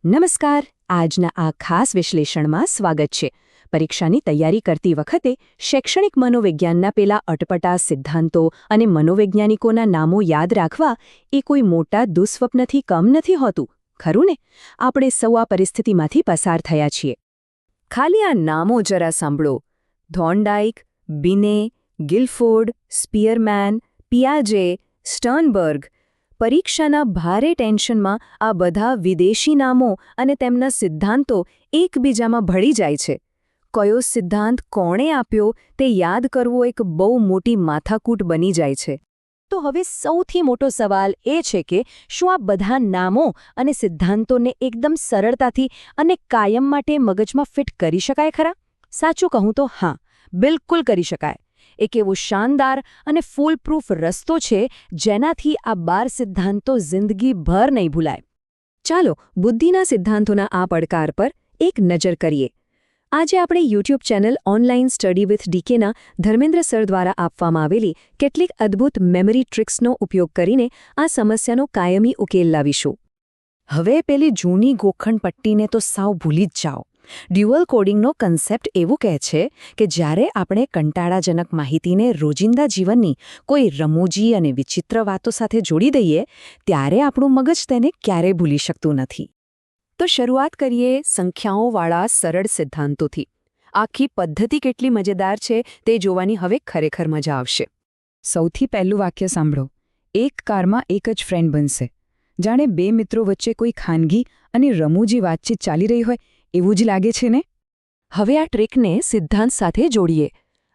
નમસ્કાર. આજના આ ખાસ વિશ્લેષણમાં સ્વાગત છે. પરીક્ષાની તૈયારી કરતી વખતે શૈક્ષણિક મનોવિજ્ઞાનના પેલા અટપટા સિદ્ધાંતો અને મનોવૈજ્ઞાનિકોના નામો યાદ રાખવા એ કોઈ મોટા દુઃસ્વપ્નથી કમ નથી હોતું, ખરું ને? આપણે સૌ આ પરિસ્થિતિમાંથી પસાર થયા છીએ. ખાલી આ નામો જરા સાંભળો: થોર્નડાઇક, બિને, ગિલફોર્ડ, સ્પીયરમેન, પિયાજે, સ્ટર્નબર્ગ. પરીક્ષાના ભારે ટેન્શનમાં આ બધા વિદેશી નામો અને તેમના સિદ્ધાંતો એકબીજામાં ભળી જાય છે. કયો સિદ્ધાંત કોણે આપ્યો તે યાદ કરવો એક બહુ મોટી માથાકૂટ બની જાય છે. તો હવે સૌથી મોટો સવાલ એ છે કે શું આ બધા નામો અને સિદ્ધાંતોને એકદમ સરળતાથી અને કાયમ માટે મગજમાં ફિટ કરી શકાય ખરા? સાચું કહું તો હા, બિલકુલ કરી શકાય. એક એવો શાનદાર અને ફૂલપ્રૂફ રસ્તો છે જેનાથી આ 12 સિદ્ધાંતો જિંદગીભર નહીં ભૂલાય. ચાલો બુદ્ધિના સિદ્ધાંતોના આ પડકાર પર એક નજર કરીએ. આજે આપણે YouTube channel online study with ડીકેના ધર્મેન્દ્ર સર દ્વારા આપવામાં આવેલી કેટલીક અદ્ભુત મેમરી ટ્રિક્સનો ઉપયોગ કરીને આ સમસ્યાનો કાયમી ઉકેલ લાવીશું. હવે પેલી જૂની ગોખણ પટ્ટીને તો સાવ ભૂલી જ જાઓ. ડ્યુઅલ કોડિંગનો કન્સેપ્ટ એવું કહે છે કે જ્યારે આપણે કંટાળાજનક માહિતીને રોજિંદા જીવનની કોઈ રમૂજી અને વિચિત્ર વાતો સાથે જોડી દઈએ ત્યારે આપણું મગજ તેને ક્યારેય ભૂલી શકતું નથી. તો શરૂઆત કરીએ સંખ્યાઓવાળા સરળ સિદ્ધાંતોથી. આખી પદ્ધતિ કેટલી મજેદાર છે તે જોવાની હવે ખરેખર મજા આવશે. સૌથી પહેલું વાક્ય સાંભળો: એક કારમાં એક જ ફ્રેન્ડ બનશે. જાણે બે મિત્રો વચ્ચે કોઈ ખાનગી અને રમૂજી વાતચીત ચાલી રહી હોય એવું જ લાગે છે ને? હવે આ ટ્રીકને સિદ્ધાંત સાથે જોડીએ.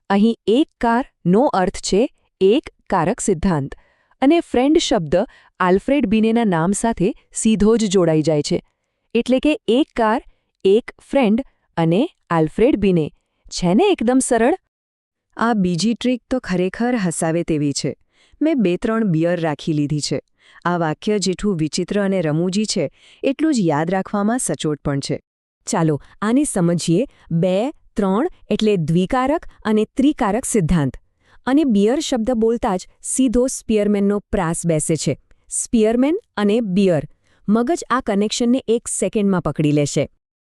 અહીં એક કારનો અર્થ છે એક કારક સિદ્ધાંત, અને ફ્રેન્ડ શબ્દ આલ્ફ્રેડ બિનેના નામ સાથે સીધો જ જોડાઈ જાય છે. એટલે કે એક કાર, એક ફ્રેન્ડ અને આલ્ફ્રેડ બિને. છે ને એકદમ સરળ? આ બીજી ટ્રીક તો ખરેખર હસાવે તેવી છે. મેં 2-3 બિયર રાખી લીધી છે. આ વાક્ય જેટલું વિચિત્ર અને રમૂજી છે એટલું જ યાદ રાખવામાં સચોટ પણ છે. ચાલો આને સમજીએ. 2, 3 એટલે દ્વિકારક અને ત્રિકારક સિદ્ધાંત. અને બિયર શબ્દ બોલતા જ સીધો સ્પીયરમેનનો પ્રાસ બેસે છે. સ્પીયરમેન અને બિયર. મગજ આ કનેક્શનને 1 સેકન્ડમાં પકડી લેશે.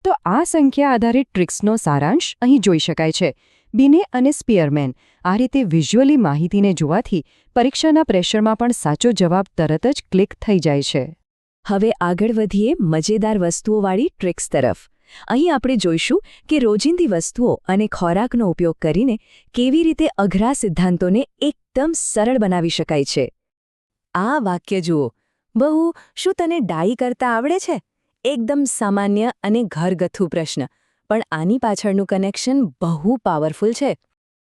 તો આ સંખ્યા આધારિત ટ્રિક્સનો સારાંશ અહીં જોઈ શકાય છે. બિને અને સ્પીયરમેન. આ રીતે વિઝ્યુઅલી માહિતીને જોવાથી પરીક્ષાના પ્રેશરમાં પણ સાચો જવાબ તરત જ ક્લિક થઈ જાય છે. હવે આગળ વધીએ મજેદાર વસ્તુઓવાળી ટ્રિક્સ તરફ. અહીં આપણે જોઈશું કે રોજિંદી વસ્તુઓ અને ખોરાકનો ઉપયોગ કરીને કેવી રીતે અઘરા સિદ્ધાંતોને એકદમ સરળ બનાવી શકાય છે. આ વાક્ય જુઓ: બહુ, શું તને ડાઈ કરતા આવડે છે? એકદમ સામાન્ય અને ઘરગથ્થુ પ્રશ્ન, પણ આની પાછળનું કનેક્શન બહુ પાવરફુલ છે.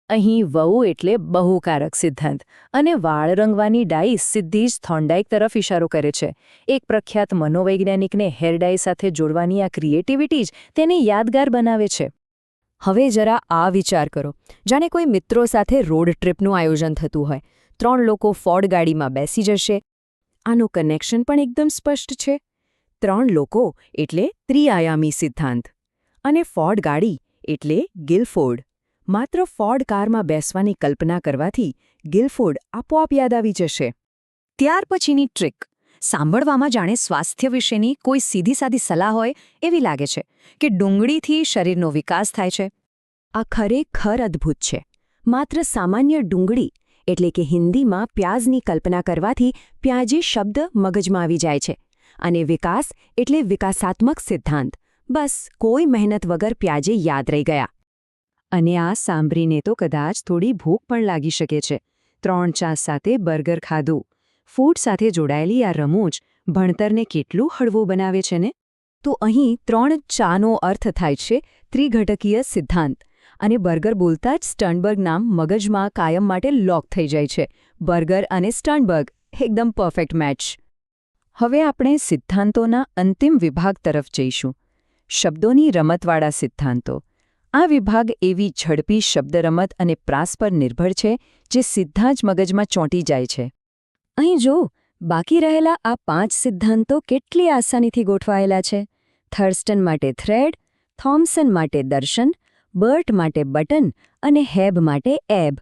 અહીં વહુ એટલે બહુકારક સિદ્ધાંત, અને વાળ રંગવાની ડાઈ સીધી જ થોર્નડાઇક તરફ ઇશારો કરે છે. એક પ્રખ્યાત મનોવૈજ્ઞાનિકને હેર ડાઈ સાથે જોડવાની આ ક્રિએટિવિટી જ તેને યાદગાર બનાવે છે. હવે જરા આ વિચાર કરો: જાણે કોઈ મિત્રો સાથે રોડ ટ્રીપનું આયોજન થતું હોય. 3 લોકો ફોર્ડ ગાડીમાં બેસી જશે. આનું કનેક્શન પણ એકદમ સ્પષ્ટ છે. 3 લોકો એટલે ત્રિઆયામી સિદ્ધાંત, અને ફોર્ડ ગાડી એટલે ગિલફોર્ડ. માત્ર ફોર્ડ કારમાં બેસવાની કલ્પના કરવાથી ગિલફોર્ડ આપોઆપ યાદ આવી જશે. ત્યાર પછીની ટ્રીક સાંભળવામાં જાણે સ્વાસ્થ્ય વિશેની કોઈ સીધી સાદી સલાહ હોય એવી લાગે છે કે ડુંગળીથી શરીરનો વિકાસ થાય છે. આ ખરેખર અદ્ભુત છે. માત્ર સામાન્ય ડુંગળી એટલે કે હિન્દીમાં પ્યાઝની કલ્પના કરવાથી પ્યાજી શબ્દ મગજમાં આવી જાય છે. અને વિકાસ એટલે વિકાસાત્મક સિદ્ધાંત. બસ કોઈ મહેનત વગર પ્યાજે યાદ રહી ગયા. અને આ સાંભળીને તો કદાચ થોડી ભૂખ પણ લાગી શકે છે. 3 ચા સાથે બર્ગર ખાધું. ફૂડ સાથે જોડાયેલી આ રમૂજ ભણતરને કેટલું હળવું બનાવે છે ને? તો અહીં 3 ચાનો અર્થ થાય છે ત્રિઘટકીય સિદ્ધાંત. અને બર્ગર બોલતા જ સ્ટર્નબર્ગ નામ મગજમાં કાયમ માટે લોક થઈ જાય છે. બર્ગર અને સ્ટર્નબર્ગ એકદમ પરફેક્ટ મેચ. હવે આપણે સિદ્ધાંતોના અંતિમ વિભાગ તરફ જઈશું: શબ્દોની રમતવાળા સિદ્ધાંતો. આ વિભાગ એવી ઝડપી શબ્દરમત અને પ્રાસ પર નિર્ભર છે જે સીધા જ મગજમાં ચોંટી જાય છે. અહીં જો બાકી રહેલા આ 5 સિદ્ધાંતો કેટલી આસાનીથી ગોઠવાયેલા છે. થર્સ્ટન માટે થ્રેડ, થોમ્સન માટે દર્શન, બર્ટ માટે બટન અને હેબ માટે એબ.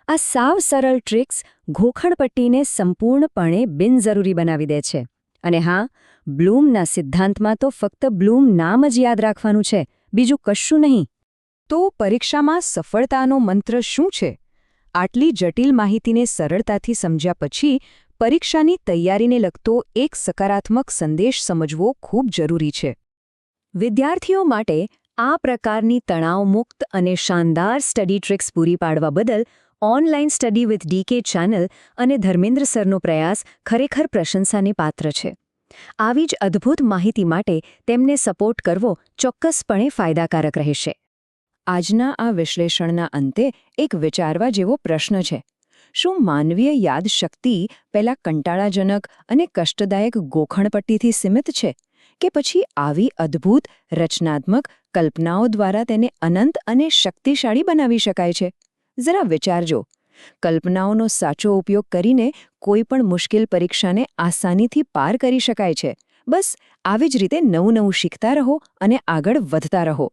આ સાવ સરળ ટ્રિક્સ ઘોખણપટ્ટીને સંપૂર્ણપણે બિનજરૂરી બનાવી દે છે. અને હા, બ્લૂમના સિદ્ધાંતમાં તો ફક્ત બ્લૂમ નામ જ યાદ રાખવાનું છે, બીજું કશું નહીં. તો પરીક્ષામાં સફળતાનો મંત્ર શું છે? આટલી જટિલ માહિતીને સરળતાથી સમજ્યા પછી પરીક્ષાની તૈયારીને લગતો એક સકારાત્મક સંદેશ સમજવો ખૂબ જરૂરી છે. વિદ્યાર્થીઓ માટે આ પ્રકારની તણાવમુક્ત અને શાનદાર સ્ટડી ટ્રિક્સ પૂરી પાડવા બદલ online study with DK channel અને ધર્મેન્દ્ર સરનો પ્રયાસ ખરેખર પ્રશંસાને પાત્ર છે. આવી જ અદ્ભુત માહિતી માટે તેમને સપોર્ટ કરવો ચોક્કસપણે ફાયદાકારક રહેશે. આજના આ વિશ્લેષણના અંતે એક વિચારવા જેવો પ્રશ્ન છે. શું માનવીય યાદશક્તિ પહેલા કંટાળાજનક અને કષ્ટદાયક ગોખણપટ્ટીથી સીમિત છે, કે પછી આવી અદ્ભુત રચનાત્મક કલ્પનાઓ દ્વારા તેને અનંત અને શક્તિશાળી બનાવી શકાય છે? જરા વિચારજો. કલ્પનાઓનો સાચો ઉપયોગ કરીને કોઈ પણ મુશ્કેલ પરીક્ષાને આસાનીથી પાર કરી શકાય છે. બસ આવી જ રીતે નવું શીખતા રહો અને આગળ વધતા રહો.